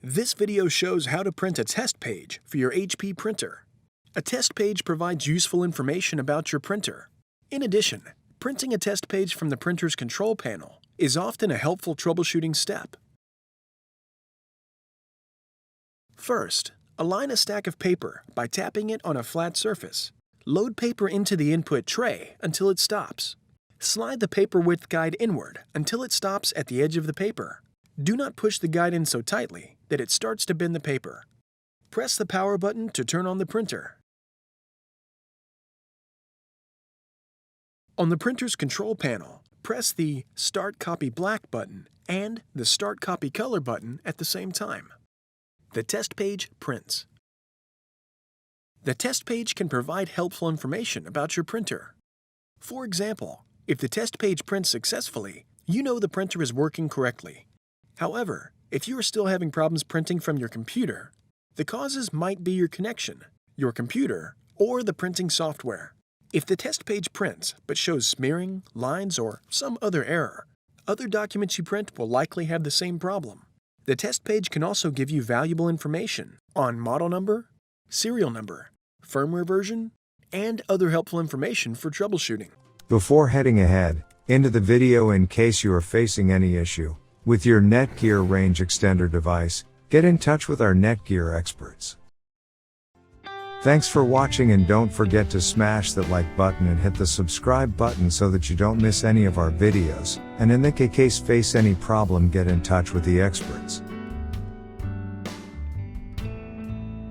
This video shows how to print a test page for your HP printer. A test page provides useful information about your printer. In addition, printing a test page from the printer's control panel is often a helpful troubleshooting step. First, align a stack of paper by tapping it on a flat surface. Load paper into the input tray until it stops. Slide the paper width guide inward until it stops at the edge of the paper. Do not push the guide in so tightly that it starts to bend the paper. Press the power button to turn on the printer. On the printer's control panel, press the Start Copy Black button and the Start Copy Color button at the same time. The test page prints. The test page can provide helpful information about your printer. For example, if the test page prints successfully, you know the printer is working correctly. However, if you are still having problems printing from your computer, the causes might be your connection, your computer, or the printing software. If the test page prints but shows smearing, lines, or some other error, other documents you print will likely have the same problem. The test page can also give you valuable information on model number, serial number, firmware version, and other helpful information for troubleshooting. Before heading ahead into the video, in case you are facing any issue with your Netgear range extender device, get in touch with our Netgear experts. Thanks for watching, and don't forget to smash that like button and hit the subscribe button so that you don't miss any of our videos, and in the case face any problem, get in touch with the experts.